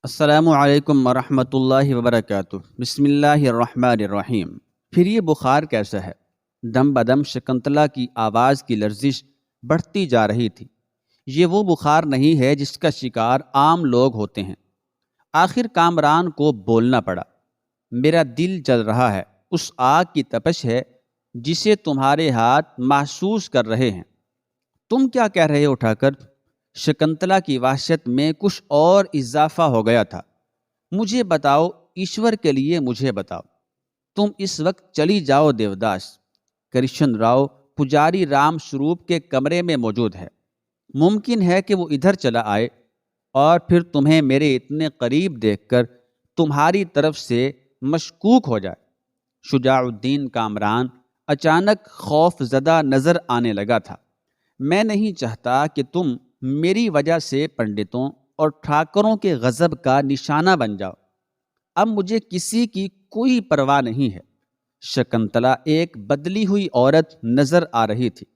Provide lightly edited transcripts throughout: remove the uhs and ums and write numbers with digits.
السلام علیکم ورحمۃ اللہ وبرکاتہ۔ بسم اللہ الرحمن الرحیم۔ پھر یہ بخار کیسا ہے؟ دم بدم شکنتلا کی آواز کی لرزش بڑھتی جا رہی تھی۔ یہ وہ بخار نہیں ہے جس کا شکار عام لوگ ہوتے ہیں۔ آخر کامران کو بولنا پڑا۔ میرا دل جل رہا ہے، اس آگ کی تپش ہے جسے تمہارے ہاتھ محسوس کر رہے ہیں۔ تم کیا کہہ رہے ہو ٹھاکر؟ شکنتلا کی وحشت میں کچھ اور اضافہ ہو گیا تھا۔ مجھے بتاؤ، ایشور کے لیے مجھے بتاؤ۔ تم اس وقت چلی جاؤ دیوداس۔ کرشن راؤ پجاری رام سوروپ کے کمرے میں موجود ہے۔ ممکن ہے کہ وہ ادھر چلا آئے اور پھر تمہیں میرے اتنے قریب دیکھ کر تمہاری طرف سے مشکوک ہو جائے۔ شجاع الدین کامران اچانک خوف زدہ نظر آنے لگا تھا۔ میں نہیں چاہتا کہ تم میری وجہ سے پنڈتوں اور ٹھاکروں کے غضب کا نشانہ بن جاؤ۔ اب مجھے کسی کی کوئی پرواہ نہیں ہے۔ شکنتلا ایک بدلی ہوئی عورت نظر آ رہی تھی۔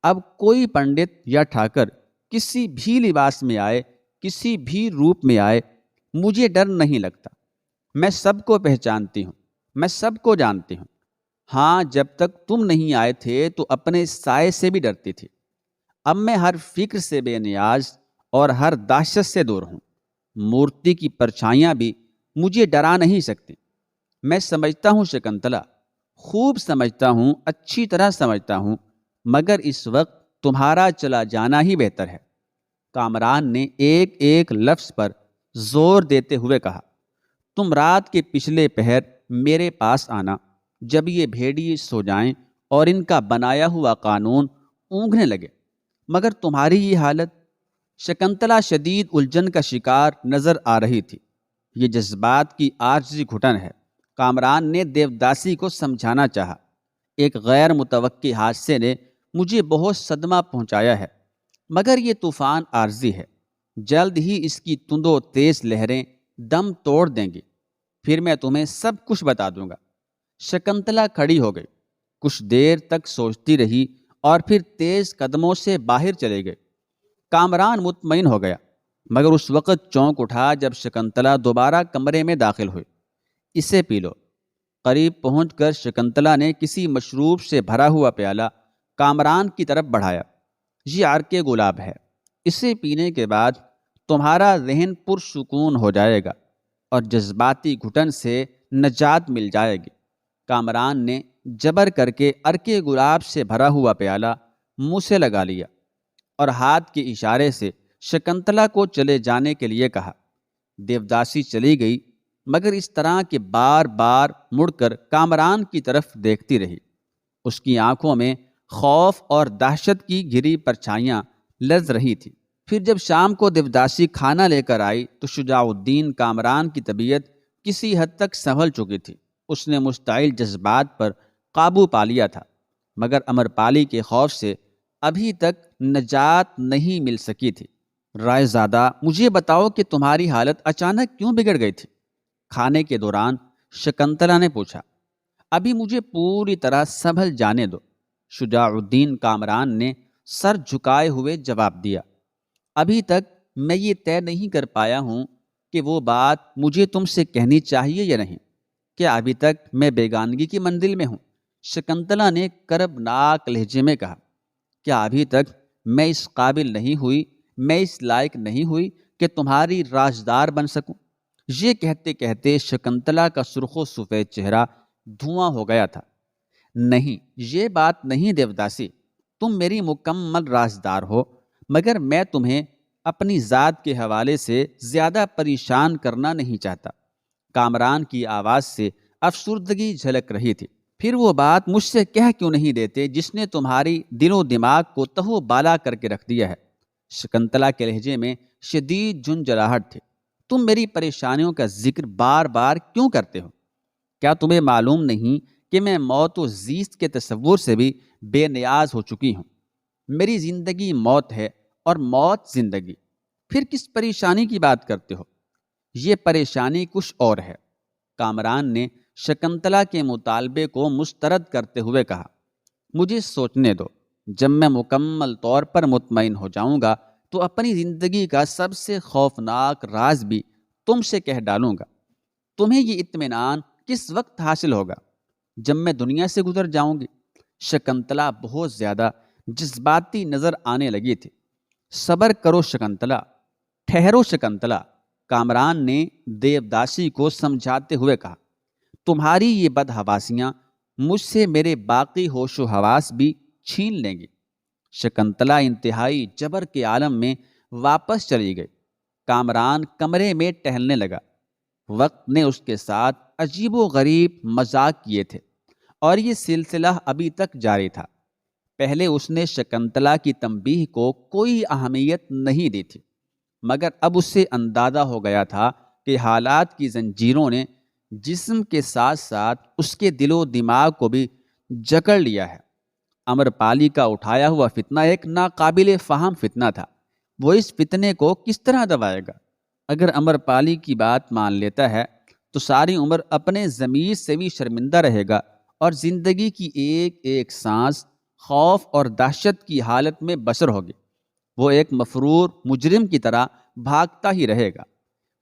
اب کوئی پنڈت یا ٹھاکر کسی بھی لباس میں آئے، کسی بھی روپ میں آئے، مجھے ڈر نہیں لگتا۔ میں سب کو پہچانتی ہوں، میں سب کو جانتی ہوں۔ ہاں، جب تک تم نہیں آئے تھے تو اپنے سائے سے بھی ڈرتی تھی۔ اب میں ہر فکر سے بے نیاز اور ہر دہشت سے دور ہوں۔ مورتی کی پرچھائیاں بھی مجھے ڈرا نہیں سکتی۔ میں سمجھتا ہوں شکنتلا، خوب سمجھتا ہوں، اچھی طرح سمجھتا ہوں، مگر اس وقت تمہارا چلا جانا ہی بہتر ہے۔ کامران نے ایک ایک لفظ پر زور دیتے ہوئے کہا۔ تم رات کے پچھلے پہر میرے پاس آنا، جب یہ بھیڑیے سو جائیں اور ان کا بنایا ہوا قانون اونگھنے لگے۔ مگر تمہاری یہ حالت۔ شکنتلا شدید الجھن کا شکار نظر آ رہی تھی۔ یہ جذبات کی عاجزی گھٹن ہے۔ کامران نے دیوداسی کو سمجھانا چاہا۔ ایک غیر متوقع حادثے نے مجھے بہت صدمہ پہنچایا ہے، مگر یہ طوفان عارضی ہے۔ جلد ہی اس کی تند و تیز لہریں دم توڑ دیں گی، پھر میں تمہیں سب کچھ بتا دوں گا۔ شکنتلا کھڑی ہو گئی، کچھ دیر تک سوچتی رہی اور پھر تیز قدموں سے باہر چلے گئے۔ کامران مطمئن ہو گیا، مگر اس وقت چونک اٹھا جب شکنتلا دوبارہ کمرے میں داخل ہوئی۔ اسے پی لو۔ قریب پہنچ کر شکنتلا نے کسی مشروب سے بھرا ہوا پیالہ کامران کی طرف بڑھایا۔ یہ عرق گلاب ہے، اسے پینے کے بعد تمہارا ذہن پرسکون ہو جائے گا اور جذباتی گھٹن سے نجات مل جائے گی۔ کامران نے جبر کر کے عرق گلاب سے بھرا ہوا پیالہ منہ سے لگا لیا اور ہاتھ کے اشارے سے شکنتلا کو چلے جانے کے لیے کہا۔ دیوداسی چلی گئی، مگر اس طرح کہ بار بار مڑ کر کامران کی طرف دیکھتی رہی۔ اس کی آنکھوں میں خوف اور دہشت کی گھری پرچھائیاں لرز رہی تھی۔ پھر جب شام کو دیوداسی کھانا لے کر آئی تو شجاع الدین کامران کی طبیعت کسی حد تک سنبھل چکی تھی۔ اس نے مشتعل جذبات پر قابو پا لیا تھا، مگر امرپالی کے خوف سے ابھی تک نجات نہیں مل سکی تھی۔ رائے زادہ، مجھے بتاؤ کہ تمہاری حالت اچانک کیوں بگڑ گئی تھی؟ کھانے کے دوران شکنتلا نے پوچھا۔ ابھی مجھے پوری طرح سنبھل جانے دو، شجاع الدین کامران نے سر جھکائے ہوئے جواب دیا۔ ابھی تک میں یہ طے نہیں کر پایا ہوں کہ وہ بات مجھے تم سے کہنی چاہیے یا نہیں۔ کیا ابھی تک میں بیگانگی کی منزل میں ہوں؟ شکنتلا نے کربناک لہجے میں کہا۔ کیا ابھی تک میں اس قابل نہیں ہوئی، میں اس لائق نہیں ہوئی کہ تمہاری رازدار بن سکوں؟ یہ کہتے کہتے شکنتلا کا سرخ و سفید چہرہ دھواں ہو گیا تھا۔ نہیں، یہ بات نہیں دیوداسی، تم میری مکمل رازدار ہو، مگر میں تمہیں اپنی ذات کے حوالے سے زیادہ پریشان کرنا نہیں چاہتا۔ کامران کی آواز سے افسردگی جھلک رہی تھی۔ پھر وہ بات مجھ سے کہہ کیوں نہیں دیتے جس نے تمہاری دل و دماغ کو تہو بالا کر کے رکھ دیا ہے؟ شکنتلا کے لہجے میں شدید جھنجھلاہٹ تھی۔ تم میری پریشانیوں کا ذکر بار بار کیوں کرتے ہو؟ کیا تمہیں معلوم نہیں کہ میں موت و زیست کے تصور سے بھی بے نیاز ہو چکی ہوں؟ میری زندگی موت ہے اور موت زندگی، پھر کس پریشانی کی بات کرتے ہو؟ یہ پریشانی کچھ اور ہے۔ کامران نے شکنتلا کے مطالبے کو مسترد کرتے ہوئے کہا۔ مجھے سوچنے دو، جب میں مکمل طور پر مطمئن ہو جاؤں گا تو اپنی زندگی کا سب سے خوفناک راز بھی تم سے کہہ ڈالوں گا، تمہیں یہ اطمینان کس وقت حاصل ہوگا؟ جب میں دنیا سے گزر جاؤں گی۔ شکنتلا بہت زیادہ جذباتی نظر آنے لگی تھی۔ صبر کرو شکنتلا، ٹھہرو شکنتلا، کامران نے دیوداسی کو سمجھاتے ہوئے کہا۔ تمہاری یہ بدحواسیاں مجھ سے میرے باقی ہوش و حواس بھی چھین لیں گی۔ شکنتلا انتہائی جبر کے عالم میں واپس چلی گئی۔ کامران کمرے میں ٹہلنے لگا۔ وقت نے اس کے ساتھ عجیب و غریب مذاق کیے تھے اور یہ سلسلہ ابھی تک جاری تھا۔ پہلے اس نے شکنتلا کی تنبیہ کو کوئی اہمیت نہیں دی تھی، مگر اب اس سے اندازہ ہو گیا تھا کہ حالات کی زنجیروں نے جسم کے ساتھ ساتھ اس کے دل و دماغ کو بھی جکڑ لیا ہے۔ امر پالی کا اٹھایا ہوا فتنہ ایک ناقابل فہم فتنہ تھا۔ وہ اس فتنے کو کس طرح دبائے گا؟ اگر امر پالی کی بات مان لیتا ہے تو ساری عمر اپنے ضمیر سے بھی شرمندہ رہے گا اور زندگی کی ایک ایک سانس خوف اور دہشت کی حالت میں بسر ہوگی۔ وہ ایک مفرور مجرم کی طرح بھاگتا ہی رہے گا۔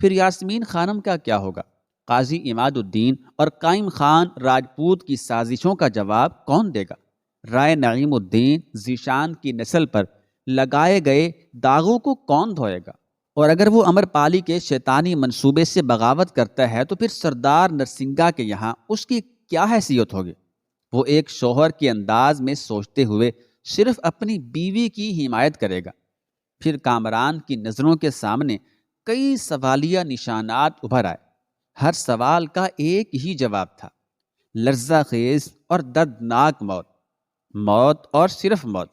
پھر یاسمین خانم کا کیا ہوگا؟ قاضی عماد الدین اور قائم خان راجپوت کی سازشوں کا جواب کون دے گا؟ رائے نعیم الدین ذیشان کی نسل پر لگائے گئے داغوں کو کون دھوئے گا؟ اور اگر وہ امر پالی کے شیطانی منصوبے سے بغاوت کرتا ہے تو پھر سردار نرسنگا کے یہاں اس کی کیا حیثیت ہوگی؟ وہ ایک شوہر کے انداز میں سوچتے ہوئے صرف اپنی بیوی کی حمایت کرے گا۔ پھر کامران کی نظروں کے سامنے کئی سوالیہ نشانات ابھر آئے۔ ہر سوال کا ایک ہی جواب تھا، لرزہ خیز اور دردناک موت، موت اور صرف موت۔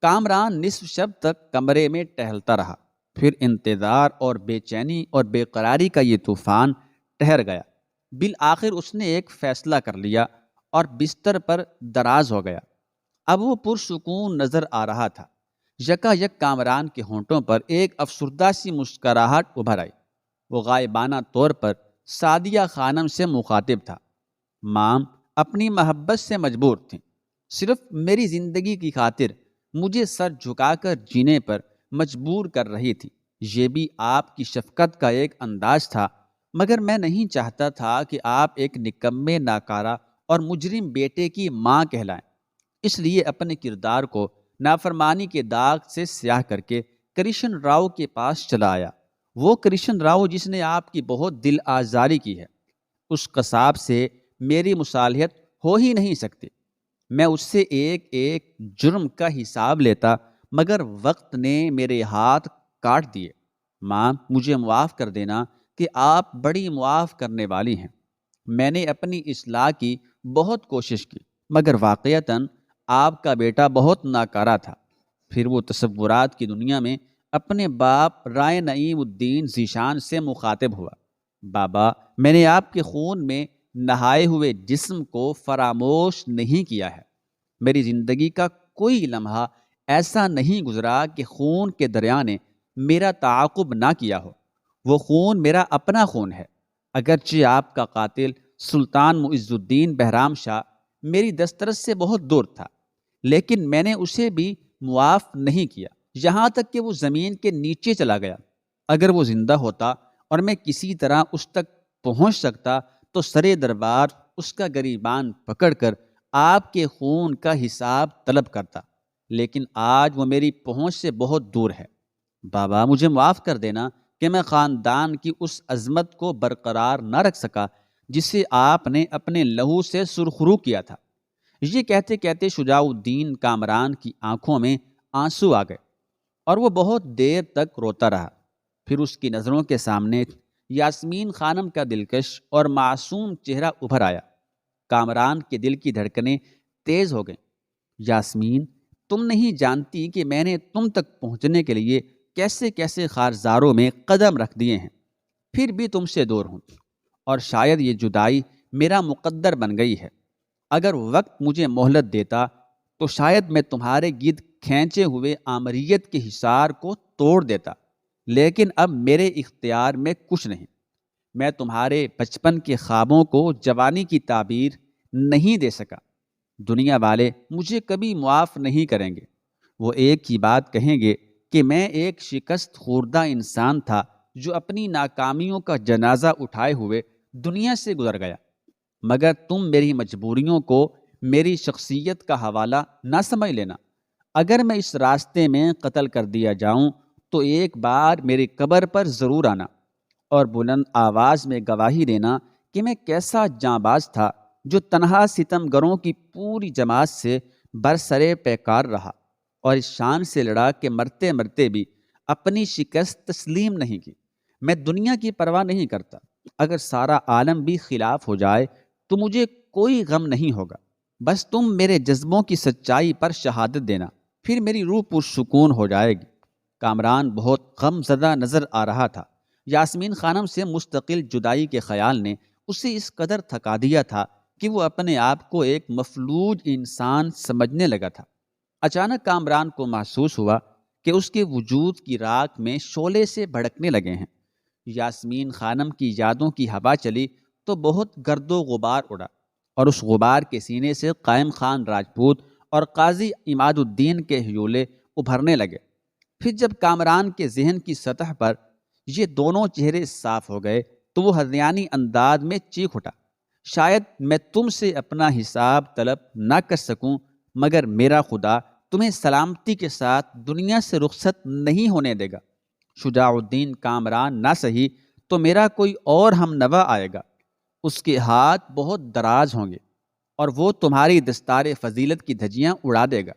کامران نصف شب تک کمرے میں ٹہلتا رہا۔ پھر انتظار اور بے چینی اور بے قراری کا یہ طوفان ٹھہر گیا۔ بالآخر اس نے ایک فیصلہ کر لیا اور بستر پر دراز ہو گیا۔ اب وہ پرسکون نظر آ رہا تھا۔ یکا یک کامران کے ہونٹوں پر ایک افسردہ سی مسکراہٹ ابھر آئی۔ وہ غائبانہ طور پر سعدیہ خانم سے مخاطب تھا۔ مام اپنی محبت سے مجبور تھیں، صرف میری زندگی کی خاطر مجھے سر جھکا کر جینے پر مجبور کر رہی تھی۔ یہ بھی آپ کی شفقت کا ایک انداز تھا، مگر میں نہیں چاہتا تھا کہ آپ ایک نکمے ناکارہ اور مجرم بیٹے کی ماں کہلائیں۔ اس لیے اپنے کردار کو نافرمانی کے داغ سے سیاہ کر کے کرشن راؤ کے پاس چلا آیا۔ وہ کرشن راؤ جس نے آپ کی بہت دل آزاری کی ہے۔ اس قصاب سے میری مصالحت ہو ہی نہیں سکتی۔ میں اس سے ایک ایک جرم کا حساب لیتا، مگر وقت نے میرے ہاتھ کاٹ دیے۔ ماں مجھے معاف کر دینا کہ آپ بڑی معاف کرنے والی ہیں۔ میں نے اپنی اصلاح کی بہت کوشش کی، مگر واقعتاً آپ کا بیٹا بہت ناکارہ تھا۔ پھر وہ تصورات کی دنیا میں اپنے باپ رائے نعیم الدین ذیشان سے مخاطب ہوا۔ بابا، میں نے آپ کے خون میں نہائے ہوئے جسم کو فراموش نہیں کیا ہے۔ میری زندگی کا کوئی لمحہ ایسا نہیں گزرا کہ خون کے دریا نے میرا تعاقب نہ کیا ہو۔ وہ خون میرا اپنا خون ہے۔ اگرچہ آپ کا قاتل سلطان معز الدین بہرام شاہ میری دسترس سے بہت دور تھا، لیکن میں نے اسے بھی معاف نہیں کیا، یہاں تک کہ وہ زمین کے نیچے چلا گیا۔ اگر وہ زندہ ہوتا اور میں کسی طرح اس تک پہنچ سکتا تو سرے دربار اس کا گریبان پکڑ کر آپ کے خون کا حساب طلب کرتا، لیکن آج وہ میری پہنچ سے بہت دور ہے۔ بابا، مجھے معاف کر دینا کہ میں خاندان کی اس عظمت کو برقرار نہ رکھ سکا جسے آپ نے اپنے لہو سے سرخرو کیا تھا۔ یہ کہتے کہتے شجاع الدین کامران کی آنکھوں میں آنسو آ گئے اور وہ بہت دیر تک روتا رہا۔ پھر اس کی نظروں کے سامنے یاسمین خانم کا دلکش اور معصوم چہرہ ابھر آیا۔ کامران کے دل کی دھڑکنیں تیز ہو گئیں۔ یاسمین، تم نہیں جانتی کہ میں نے تم تک پہنچنے کے لیے کیسے کیسے خارزاروں میں قدم رکھ دیے ہیں، پھر بھی تم سے دور ہوں، اور شاید یہ جدائی میرا مقدر بن گئی ہے۔ اگر وقت مجھے مہلت دیتا تو شاید میں تمہارے گرد کھینچے ہوئے آمریت کے حصار کو توڑ دیتا، لیکن اب میرے اختیار میں کچھ نہیں۔ میں تمہارے بچپن کے خوابوں کو جوانی کی تعبیر نہیں دے سکا۔ دنیا والے مجھے کبھی معاف نہیں کریں گے۔ وہ ایک ہی بات کہیں گے کہ میں ایک شکست خوردہ انسان تھا جو اپنی ناکامیوں کا جنازہ اٹھائے ہوئے دنیا سے گزر گیا، مگر تم میری مجبوریوں کو میری شخصیت کا حوالہ نہ سمجھ لینا۔ اگر میں اس راستے میں قتل کر دیا جاؤں تو ایک بار میری قبر پر ضرور آنا اور بلند آواز میں گواہی دینا کہ میں کیسا جانباز تھا جو تنہا ستم گروں کی پوری جماعت سے برسرے پیکار رہا اور اس شان سے لڑا کہ مرتے مرتے بھی اپنی شکست تسلیم نہیں کی۔ میں دنیا کی پرواہ نہیں کرتا، اگر سارا عالم بھی خلاف ہو جائے تو مجھے کوئی غم نہیں ہوگا، بس تم میرے جذبوں کی سچائی پر شہادت دینا، پھر میری روح پرسکون ہو جائے گی۔ کامران بہت غم زدہ نظر آ رہا تھا۔ یاسمین خانم سے مستقل جدائی کے خیال نے اسے اس قدر تھکا دیا تھا کہ وہ اپنے آپ کو ایک مفلوج انسان سمجھنے لگا تھا۔ اچانک کامران کو محسوس ہوا کہ اس کے وجود کی راکھ میں شعلے سے بھڑکنے لگے ہیں۔ یاسمین خانم کی یادوں کی ہوا چلی تو بہت گرد و غبار اڑا اور اس غبار کے سینے سے قائم خان راجپوت اور قاضی عماد الدین کے ہیولے ابھرنے لگے۔ پھر جب کامران کے ذہن کی سطح پر یہ دونوں چہرے صاف ہو گئے تو وہ ہذیانی انداز میں چیخ اٹھا، شاید میں تم سے اپنا حساب طلب نہ کر سکوں، مگر میرا خدا تمہیں سلامتی کے ساتھ دنیا سے رخصت نہیں ہونے دے گا۔ شجاع الدین کامران نہ سہی تو میرا کوئی اور ہم نوا آئے گا، اس کے ہاتھ بہت دراز ہوں گے اور وہ تمہاری دستار فضیلت کی دھجیاں اڑا دے گا۔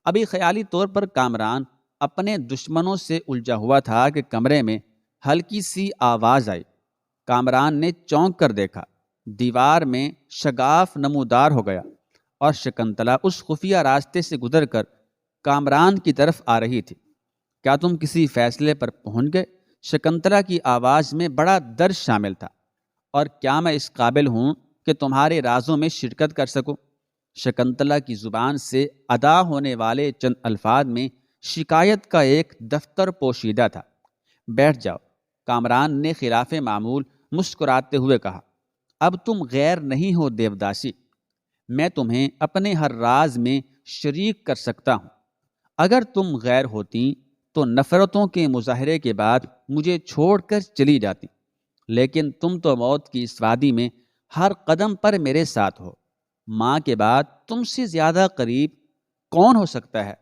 ابھی خیالی طور پر کامران اپنے دشمنوں سے الجھا ہوا تھا کہ کمرے میں ہلکی سی آواز آئی۔ کامران نے چونک کر دیکھا، دیوار میں شگاف نمودار ہو گیا اور شکنتلا اس خفیہ راستے سے گزر کر کامران کی طرف آ رہی تھی۔ کیا تم کسی فیصلے پر پہنچ گئے؟ شکنتلا کی آواز میں بڑا درد شامل تھا۔ اور کیا میں اس قابل ہوں کہ تمہارے رازوں میں شرکت کر سکوں؟ شکنتلا کی زبان سے ادا ہونے والے چند الفاظ میں شکایت کا ایک دفتر پوشیدہ تھا۔ بیٹھ جاؤ، کامران نے خلاف معمول مسکراتے ہوئے کہا۔ اب تم غیر نہیں ہو دیوداسی، میں تمہیں اپنے ہر راز میں شریک کر سکتا ہوں۔ اگر تم غیر ہوتی تو نفرتوں کے مظاہرے کے بعد مجھے چھوڑ کر چلی جاتی، لیکن تم تو موت کی اس وادی میں ہر قدم پر میرے ساتھ ہو۔ ماں کے بعد تم سے زیادہ قریب کون ہو سکتا ہے؟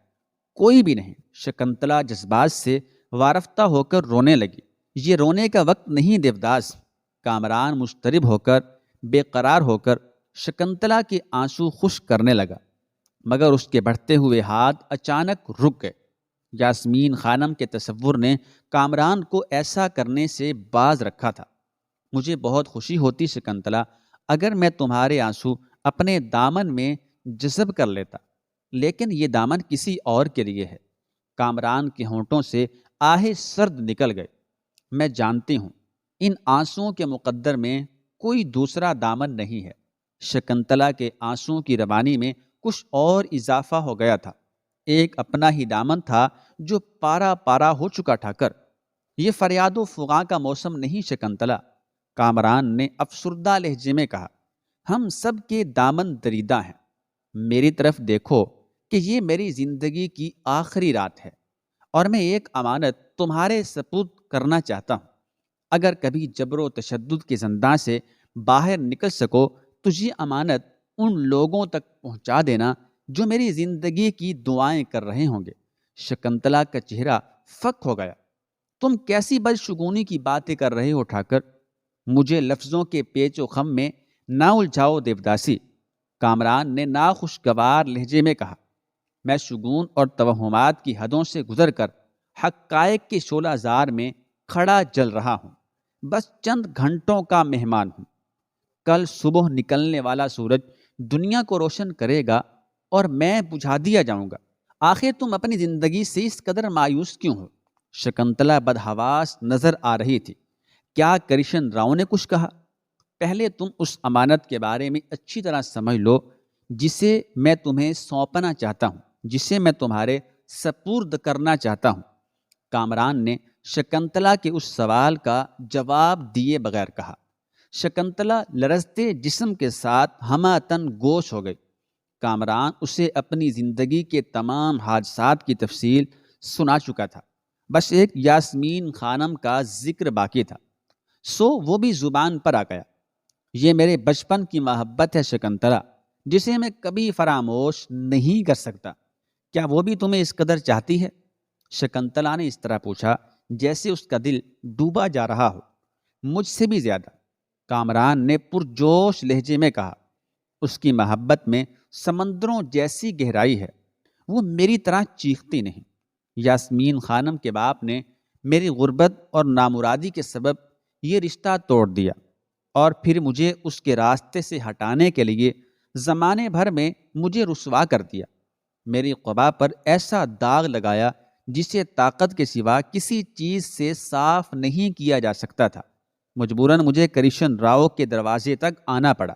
کوئی بھی نہیں۔ شکنتلا جذبات سے وارفتہ ہو کر رونے لگی۔ یہ رونے کا وقت نہیں دیوداس۔ کامران مضطرب ہو کر، بے قرار ہو کر شکنتلا کے آنسو خشک کرنے لگا، مگر اس کے بڑھتے ہوئے ہاتھ اچانک رک گئے۔ یاسمین خانم کے تصور نے کامران کو ایسا کرنے سے باز رکھا تھا۔ مجھے بہت خوشی ہوتی شکنتلا اگر میں تمہارے آنسو اپنے دامن میں جذب کر لیتا، لیکن یہ دامن کسی اور کے لیے ہے۔ کامران کے ہونٹوں سے آہے سرد نکل گئے۔ میں جانتی ہوں ان آنسوؤں کے مقدر میں کوئی دوسرا دامن نہیں ہے۔ شکنتلا کے آنسوؤں کی روانی میں کچھ اور اضافہ ہو گیا تھا۔ ایک اپنا ہی دامن تھا جو پارا پارا ہو چکا تھا کر۔ یہ فریاد و فغاں کا موسم نہیں شکنتلا، کامران نے افسردہ لہجے میں کہا۔ ہم سب کے دامن دریدہ ہیں۔ میری طرف دیکھو کہ یہ میری زندگی کی آخری رات ہے اور میں ایک امانت تمہارے سپرد کرنا چاہتا ہوں۔ اگر کبھی جبر و تشدد کے زنداں سے باہر نکل سکو تو یہ امانت ان لوگوں تک پہنچا دینا جو میری زندگی کی دعائیں کر رہے ہوں گے۔ شکنتلا کا چہرہ فک ہو گیا۔ تم کیسی بدشگونی کی باتیں کر رہے ہو ٹھاکر؟ مجھے لفظوں کے پیچ و خم میں نہ الجھاؤ دیوداسی، کامران نے ناخوشگوار لہجے میں کہا۔ میں شگون اور توہمات کی حدوں سے گزر کر حقائق کے شعلہ زار میں کھڑا جل رہا ہوں، بس چند گھنٹوں کا مہمان ہوں۔ کل صبح نکلنے والا سورج دنیا کو روشن کرے گا اور میں بجھا دیا جاؤں گا۔ آخر تم اپنی زندگی سے اس قدر مایوس کیوں ہو؟ شکنتلا بدحواس نظر آ رہی تھی۔ کیا کرشن راؤ نے کچھ کہا؟ پہلے تم اس امانت کے بارے میں اچھی طرح سمجھ لو جسے میں تمہیں سونپنا چاہتا ہوں، جسے میں تمہارے سپرد کرنا چاہتا ہوں۔ کامران نے شکنتلا کے اس سوال کا جواب دیے بغیر کہا۔ شکنتلا لرزتے جسم کے ساتھ ہمہ تن گوش ہو گئی۔ کامران اسے اپنی زندگی کے تمام حادثات کی تفصیل سنا چکا تھا۔ بس ایک یاسمین خانم کا ذکر باقی تھا، سو وہ بھی زبان پر آ گیا۔ یہ میرے بچپن کی محبت ہے شکنتلا، جسے میں کبھی فراموش نہیں کر سکتا۔ کیا وہ بھی تمہیں اس قدر چاہتی ہے؟ شکنتلا نے اس طرح پوچھا جیسے اس کا دل ڈوبا جا رہا ہو۔ مجھ سے بھی زیادہ، کامران نے پرجوش لہجے میں کہا۔ اس کی محبت میں سمندروں جیسی گہرائی ہے، وہ میری طرح چیختی نہیں۔ یاسمین خانم کے باپ نے میری غربت اور نامرادی کے سبب یہ رشتہ توڑ دیا، اور پھر مجھے اس کے راستے سے ہٹانے کے لیے زمانے بھر میں مجھے رسوا کر دیا۔ میری قبا پر ایسا داغ لگایا جسے طاقت کے سوا کسی چیز سے صاف نہیں کیا جا سکتا تھا۔ مجبوراً مجھے کرشن راؤ کے دروازے تک آنا پڑا۔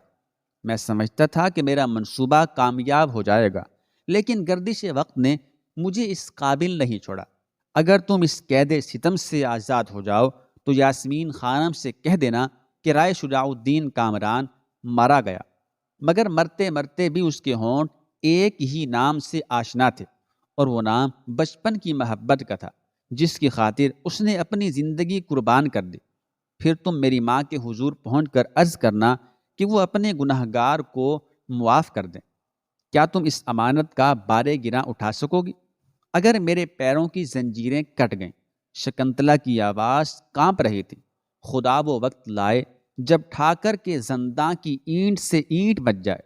میں سمجھتا تھا کہ میرا منصوبہ کامیاب ہو جائے گا، لیکن گردش وقت نے مجھے اس قابل نہیں چھوڑا۔ اگر تم اس قید ستم سے آزاد ہو جاؤ تو یاسمین خانم سے کہہ دینا کہ رائے شجاع الدین کامران مارا گیا، مگر مرتے مرتے بھی اس کے ہونٹ ایک ہی نام سے آشنا تھے، اور وہ نام بچپن کی محبت کا تھا جس کی خاطر اس نے اپنی زندگی قربان کر دی۔ پھر تم میری ماں کے حضور پہنچ کر عرض کرنا کہ وہ اپنے گنہگار کو معاف کر دیں۔ کیا تم اس امانت کا بارے گراں اٹھا سکو گی؟ اگر میرے پیروں کی زنجیریں کٹ گئیں، شکنتلا کی آواز کانپ رہی تھی، خدا وہ وقت لائے جب ٹھاکر کے زنداں کی اینٹ سے اینٹ بچ جائے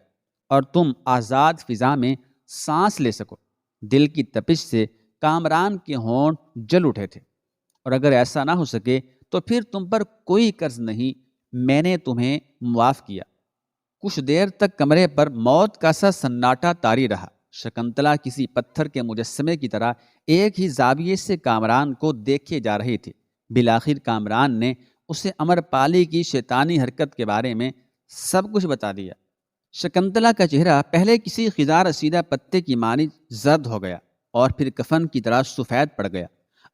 اور تم آزاد فضا میں سانس لے سکو۔ دل کی تپش سے کامران کے ہونٹ جل اٹھے تھے۔ اور اگر ایسا نہ ہو سکے تو پھر تم پر کوئی قرض نہیں، میں نے تمہیں معاف کیا۔ کچھ دیر تک کمرے پر موت کا سا سناٹا طاری رہا۔ شکنتلا کسی پتھر کے مجسمے کی طرح ایک ہی زاویے سے کامران کو دیکھے جا رہی تھی۔ بالآخر کامران نے اسے امر پالی کی شیطانی حرکت کے بارے میں سب کچھ بتا دیا۔ شکنتلا کا چہرہ پہلے کسی خزاں رسیدہ پتے کی مانند زرد ہو گیا اور پھر کفن کی طرح سفید پڑ گیا۔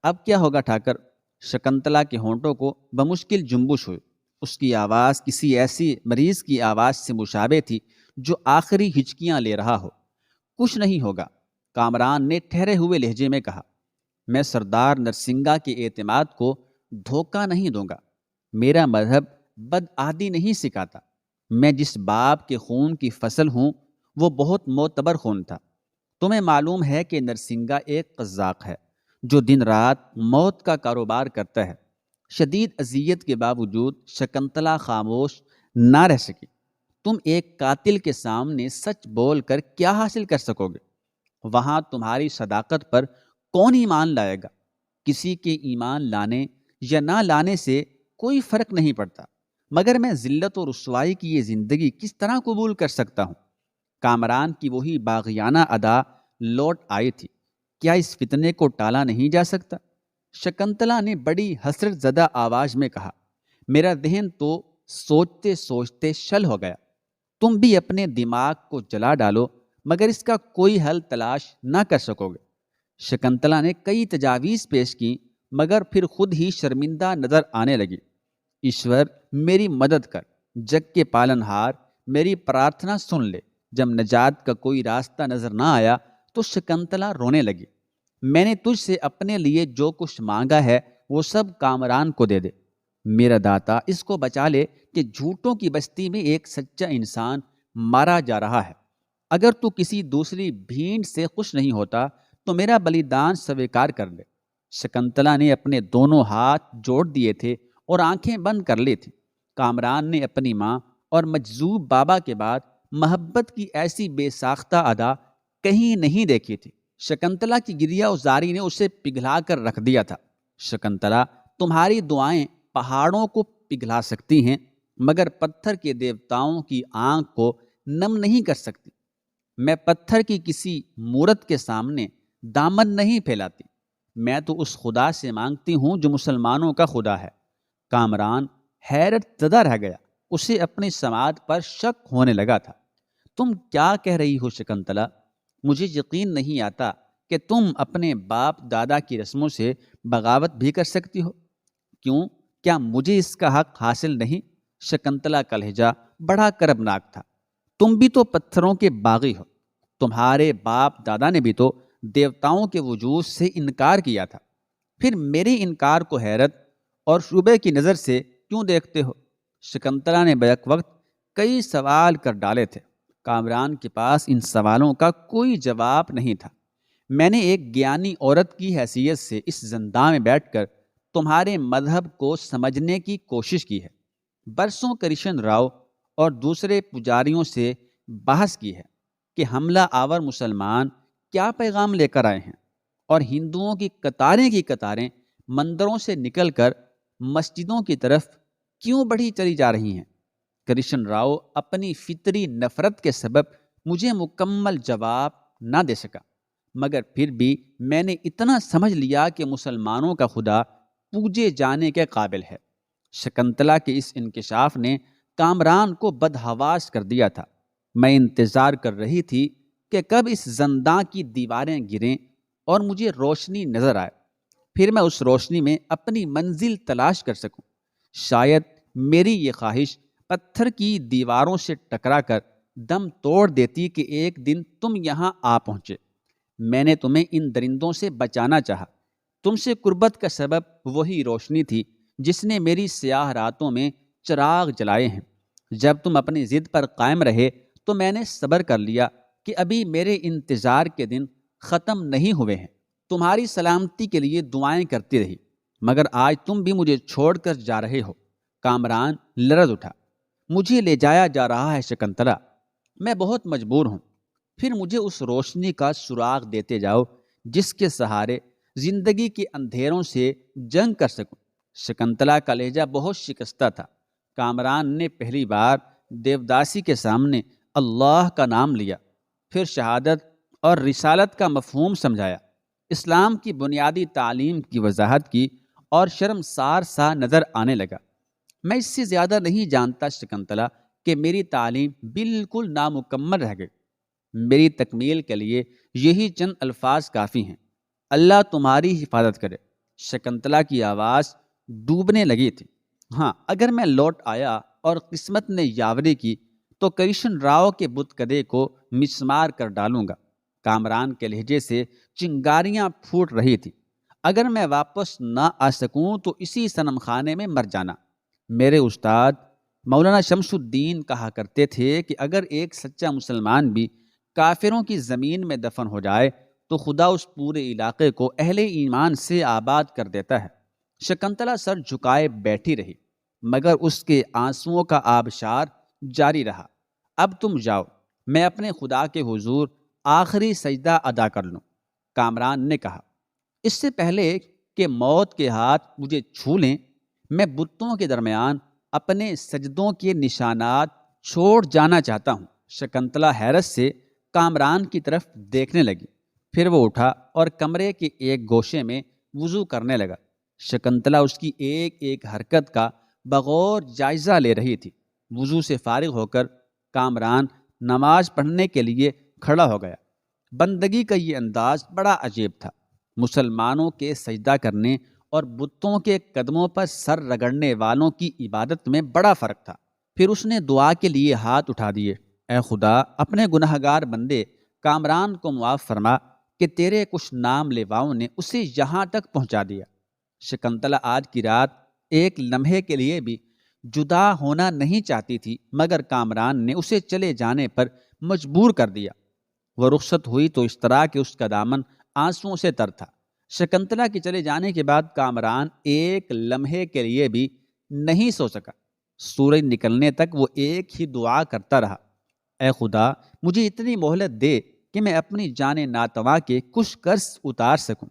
اب کیا ہوگا ٹھاکر؟ شکنتلا کے ہونٹوں کو بمشکل جنبش ہوئی۔ اس کی آواز کسی ایسی مریض کی آواز سے مشابہ تھی جو آخری ہچکیاں لے رہا ہو۔ کچھ نہیں ہوگا، کامران نے ٹھہرے ہوئے لہجے میں کہا۔ میں سردار نرسنگا کے اعتماد کو دھوکہ نہیں دوں گا۔ میرا مذہب بدعہدی نہیں سکھاتا۔ میں جس باپ کے خون کی فصل ہوں وہ بہت معتبر خون تھا۔ تمہیں معلوم ہے کہ نرسنگا ایک قزاق ہے جو دن رات موت کا کاروبار کرتا ہے۔ شدید اذیت کے باوجود شکنتلا خاموش نہ رہ سکی۔ تم ایک قاتل کے سامنے سچ بول کر کیا حاصل کر سکو گے؟ وہاں تمہاری صداقت پر کون ایمان لائے گا؟ کسی کے ایمان لانے یا نہ لانے سے کوئی فرق نہیں پڑتا، مگر میں ذلت و رسوائی کی یہ زندگی کس طرح قبول کر سکتا ہوں؟ کامران کی وہی باغیانہ ادا لوٹ آئی تھی۔ کیا اس فتنے کو ٹالا نہیں جا سکتا؟ شکنتلا نے بڑی حسرت زدہ آواز میں کہا۔ میرا ذہن تو سوچتے سوچتے شل ہو گیا۔ تم بھی اپنے دماغ کو جلا ڈالو مگر اس کا کوئی حل تلاش نہ کر سکو گے۔ شکنتلا نے کئی تجاویز پیش کی مگر پھر خود ہی شرمندہ نظر آنے لگی۔ ایشور میری مدد کر، جگ کے پالن ہار میری پرارتھنا سن لے۔ جب نجات کا کوئی راستہ نظر نہ آیا تو شکنتلا رونے لگی۔ میں نے تجھ سے اپنے لیے جو کچھ مانگا ہے وہ سب کامران کو دے دے۔ میرا داتا اس کو بچا لے کہ جھوٹوں کی بستی میں ایک سچا انسان مارا جا رہا ہے۔ اگر تو کسی دوسری بھینڈ سے خوش نہیں ہوتا تو میرا بلیدان سویکار کر لے۔ شکنتلا نے اپنے دونوں ہاتھ جوڑ دیے تھے اور آنکھیں بند کر لی تھیں۔ کامران نے اپنی ماں اور مجذوب بابا کے بعد محبت کی ایسی بے ساختہ ادا کہیں نہیں دیکھی تھی۔ شکنتلا کی گریہ ازاری نے اسے پگھلا کر رکھ دیا تھا۔ شکنتلا، تمہاری دعائیں پہاڑوں کو پگھلا سکتی ہیں مگر پتھر کے دیوتاؤں کی آنکھ کو نم نہیں کر سکتی۔ میں پتھر کی کسی مورت کے سامنے دامن نہیں پھیلاتی۔ میں تو اس خدا سے مانگتی ہوں جو مسلمانوں کا خدا ہے۔ کامران حیرت زدہ رہ گیا۔ اسے اپنی سماعت پر شک ہونے لگا تھا۔ تم کیا کہہ رہی ہو شکنتلا؟ مجھے یقین نہیں آتا کہ تم اپنے باپ دادا کی رسموں سے بغاوت بھی کر سکتی ہو۔ کیوں؟ کیا مجھے اس کا حق حاصل نہیں؟ شکنتلا کا لہجہ بڑا کربناک تھا۔ تم بھی تو پتھروں کے باغی ہو۔ تمہارے باپ دادا نے بھی تو دیوتاؤں کے وجود سے انکار کیا تھا۔ پھر میرے انکار کو حیرت اور شبہ کی نظر سے کیوں دیکھتے ہو؟ شکنتلا نے بیک وقت کئی سوال کر ڈالے تھے۔ کامران کے پاس ان سوالوں کا کوئی جواب نہیں تھا۔ میں نے ایک گیانی عورت کی حیثیت سے اس زنداں میں بیٹھ کر تمہارے مذہب کو سمجھنے کی کوشش کی ہے۔ برسوں کرشن راؤ اور دوسرے پجاریوں سے بحث کی ہے کہ حملہ آور مسلمان کیا پیغام لے کر آئے ہیں، اور ہندوؤں کی قطاریں مندروں سے نکل کر مسجدوں کی طرف کیوں بڑھی چلی جا رہی ہیں۔ کرشن راؤ اپنی فطری نفرت کے سبب مجھے مکمل جواب نہ دے سکا، مگر پھر بھی میں نے اتنا سمجھ لیا کہ مسلمانوں کا خدا پوجے جانے کے قابل ہے۔ شکنتلا کے اس انکشاف نے کامران کو بدحواس کر دیا تھا۔ میں انتظار کر رہی تھی کہ کب اس زنداں کی دیواریں گریں اور مجھے روشنی نظر آئے، پھر میں اس روشنی میں اپنی منزل تلاش کر سکوں۔ شاید میری یہ خواہش پتھر کی دیواروں سے ٹکرا کر دم توڑ دیتی کہ ایک دن تم یہاں آ پہنچے۔ میں نے تمہیں ان درندوں سے بچانا چاہا۔ تم سے قربت کا سبب وہی روشنی تھی جس نے میری سیاہ راتوں میں چراغ جلائے ہیں۔ جب تم اپنی ضد پر قائم رہے تو میں نے صبر کر لیا کہ ابھی میرے انتظار کے دن ختم نہیں ہوئے ہیں۔ تمہاری سلامتی کے لیے دعائیں کرتی رہی، مگر آج تم بھی مجھے چھوڑ کر جا رہے ہو۔ کامران لرز اٹھا۔ مجھے لے جایا جا رہا ہے شکنتلا، میں بہت مجبور ہوں۔ پھر مجھے اس روشنی کا سراغ دیتے جاؤ جس کے سہارے زندگی کے اندھیروں سے جنگ کر سکوں۔ شکنتلا کا لہجہ بہت شکستہ تھا۔ کامران نے پہلی بار دیوداسی کے سامنے اللہ کا نام لیا، پھر شہادت اور رسالت کا مفہوم سمجھایا، اسلام کی بنیادی تعلیم کی وضاحت کی اور شرمسار سا نظر آنے لگا۔ میں اس سے زیادہ نہیں جانتا شکنتلا کہ میری تعلیم بالکل نامکمل رہ گئی۔ میری تکمیل کے لیے یہی چند الفاظ کافی ہیں۔ اللہ تمہاری حفاظت کرے۔ شکنتلا کی آواز ڈوبنے لگی تھی۔ ہاں، اگر میں لوٹ آیا اور قسمت نے یاوری کی تو کرشن راؤ کے بت کدے کو مسمار کر ڈالوں گا۔ کامران کے لہجے سے چنگاریاں پھوٹ رہی تھی۔ اگر میں واپس نہ آ سکوں تو اسی صنم خانے میں مر جانا۔ میرے استاد مولانا شمس الدین کہا کرتے تھے کہ اگر ایک سچا مسلمان بھی کافروں کی زمین میں دفن ہو جائے تو خدا اس پورے علاقے کو اہل ایمان سے آباد کر دیتا ہے۔ شکنتلا سر جھکائے بیٹھی رہی، مگر اس کے آنسوؤں کا آبشار جاری رہا۔ اب تم جاؤ، میں اپنے خدا کے حضور آخری سجدہ ادا کر لوں، کامران نے کہا۔ اس سے پہلے کہ موت کے ہاتھ مجھے چھو لیں، میں بتوں کے درمیان اپنے سجدوں کے نشانات چھوڑ جانا چاہتا ہوں۔ شکنتلا حیرت سے کامران کی طرف دیکھنے لگی، پھر وہ اٹھا اور کمرے کے ایک گوشے میں وضو کرنے لگا۔ شکنتلا اس کی ایک ایک حرکت کا بغور جائزہ لے رہی تھی۔ وضو سے فارغ ہو کر کامران نماز پڑھنے کے لیے کھڑا ہو گیا۔ بندگی کا یہ انداز بڑا عجیب تھا۔ مسلمانوں کے سجدہ کرنے اور بتوں کے قدموں پر سر رگڑنے والوں کی عبادت میں بڑا فرق تھا۔ پھر اس نے دعا کے لیے ہاتھ اٹھا دیے۔ اے خدا، اپنے گنہگار بندے کامران کو معاف فرما کہ تیرے کچھ نام لیواؤں نے اسے یہاں تک پہنچا دیا۔ شکنتلا آج کی رات ایک لمحے کے لیے بھی جدا ہونا نہیں چاہتی تھی، مگر کامران نے اسے چلے جانے پر مجبور کر دیا۔ وہ رخصت ہوئی تو اس طرح کہ اس کا دامن آنسوؤں سے تر تھا۔ شکنتلا کے چلے جانے کے بعد کامران ایک لمحے کے لیے بھی نہیں سو سکا۔ سورج نکلنے تک وہ ایک ہی دعا کرتا رہا، اے خدا، مجھے اتنی مہلت دے کہ میں اپنی جان ناتواں کے کچھ قرض اتار سکوں۔